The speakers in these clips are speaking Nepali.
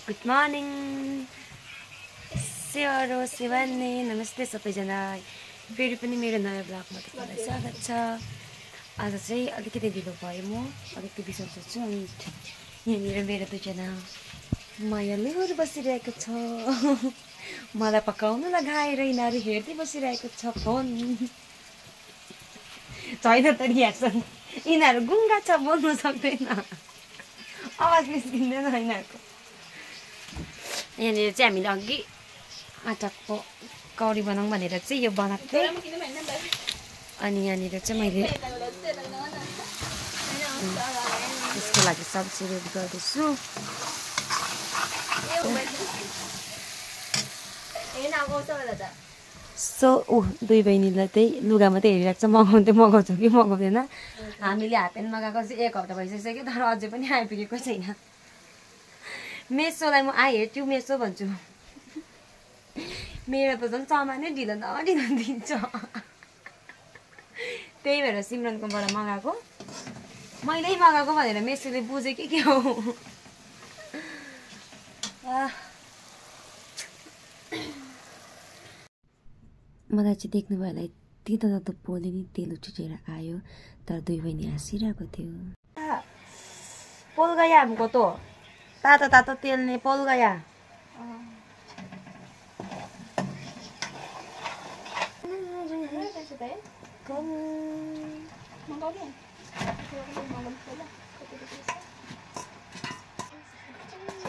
गुड मर्निङ सेवारो शिवानी नमस्ते सबैजना फेरि पनि मेरो नयाँ ब्लगमा तपाईँलाई स्वागत छ। आज चाहिँ अलिकति ढिलो भयो, म अलिकति बिसन्चो छु अनि यहाँनिर मेरो दुईजना मायालुहरू बसिरहेको छ। मलाई पकाउनु लगाएर यिनीहरू हेर्दै बसिरहेको छ फोन। छैन त रियाक्सन, यिनीहरू गुङ्गा छ, बोल्नु सक्दैन, आवाज निस्किँदैन यिनीहरूको। यहाँनिर चाहिँ हामीले अघि आँटाको कौडी बनाऊँ भनेर चाहिँ यो बनाएको थिएँ। अनि यहाँनिर चाहिँ मैले यसको लागि सब्जी रेडी गर्दैछु। सो दुई बहिनीलाई चाहिँ लुगा मात्रै हेरिरहेको छ, मगाउँछ कि मगाउँदैन। हामीले हाफ प्यान्ट मगाएको चाहिँ 1 हप्ता भइसक्यो, तर अझै पनि आइपुगेको छैन। मेसोलाई म आई हेट यु मेसो भन्छु, मेरो त झन् सामानै ढिलो न ढिलो दिन्छ। त्यही भएर सिमरनकोबाट मगाएको, मैले मगाएको भनेर मेसोले बुझ्यो कि के हो। मलाई चाहिँ देख्नु भएला यति त पोले नि तेल उठिएर आयो, तर दुई बहिनी हाँसिरहेको थियो। पोल गया हमको तो तातो तातो तेल ने पोल गया।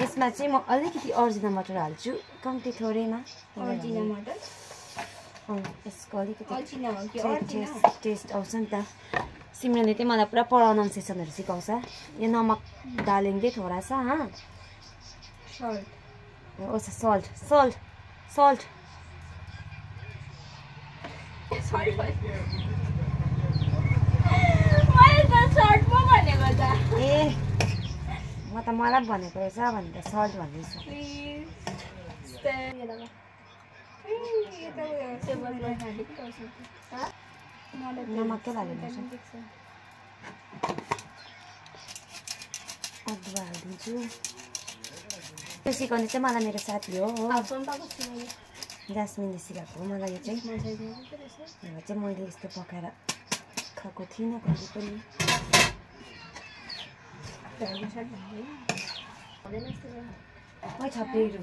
यसमा चाहिँ म अलिकति अर्जिना मटर हाल्छु, कम्ती थोरैमा। अर्जिना मटर यसको अलिकति टेस्ट आउँछ नि त। सिमरनले चाहिँ मलाई पुरा प्रोनाउन्सिएसनहरू सिकाउँछ। यो नमक डालेंगे थोड़ा सा, हाँ सॉल्ट सॉल्ट सॉल्ट ए म त मलाई भनेको रहेछ भनेर सल्ट भन्दैछु। नमक के हालिदिन्छु, अदुवा हालिदिन्छु। त्यो सिकाउने चाहिँ मलाई मेरो साथी हो, जास्मिनले सिकाएको हो मलाई। यो चाहिँ मैले यस्तो पकाएर खाएको थिइनँ कहिले पनि। छप्रीहरू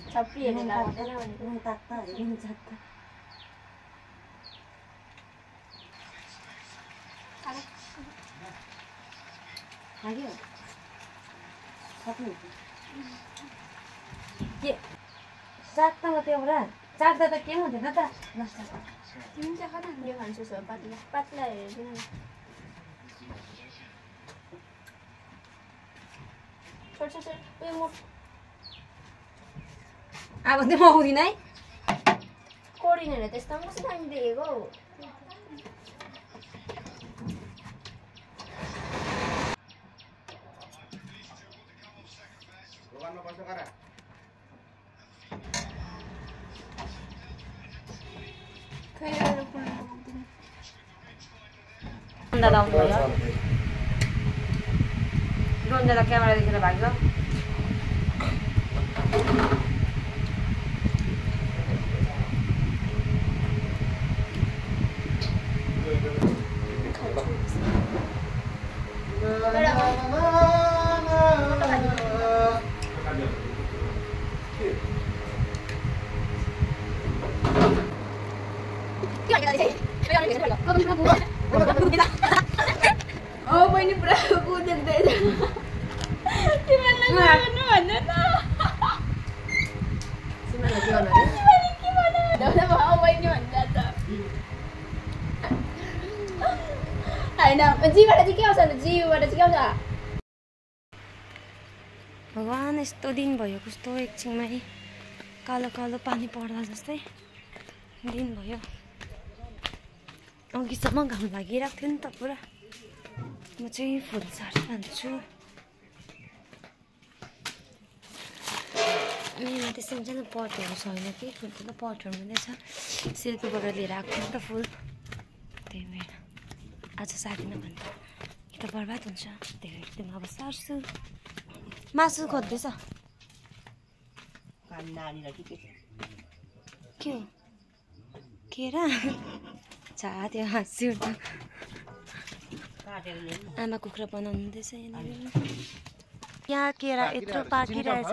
के चाख्दा मात्रै एउटा चाख्दा त के हुँदैन त। अब त्यो मगाउँदिन है, कोडिनेर त्यस्तो पनि कस्तो दामी देखेको। रोन्दा क्यामेरा देखेर भाग्यो। बहिनी पुरा कुदेख्दैछ, तिमीलाई गर्नु भन्नु त। होइन जीबाट चाहिँ के आउँछ, जीबाट चाहिँ के आउँछ। भगवान् यस्तो दिन भयो, कस्तो एकछिनमै कालो कालो पानी पर्दा जस्तै दिन भयो। अघिसम्म घाम लागिरहेको थियो नि त पुरा। म चाहिँ फुल साडी भन्छु। मेरोमा त्यस्तो हुन्छ नि पटहरू छैन कि, ठुल्ठुलो पटहरू मात्रै छ। सिल्कबाट लिएर आएको थियो नि त फुल, त्यही भएर आज सार्दिनँ भने त बर्बाद हुन्छ। त्यही भएर त्यो अब सार्छु। मासु खोज्दैछ। के हो केरा छा त्यो हाँस्यो त आमा कुखुरा बनाउनु हुँदैछ यहाँ केरा यत्रो पाकिरहेछ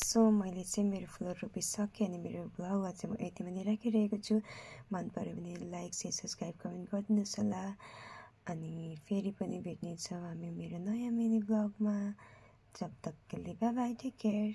सो मैले चाहिँ मेरो फुलहरू रोपिसकेँ अनि मेरो ब्लगमा चाहिँ म यतिमा नै राखिरहेको छु मन पऱ्यो भने लाइक शेयर सब्सक्राइब कमेन्ट गरिदिनुहोस् होला अनि फेरि पनि भेट्नेछौँ हामी मेरो नयाँ मिनी ब्लगमा जब तक के लिए बाई बाई टेक केयर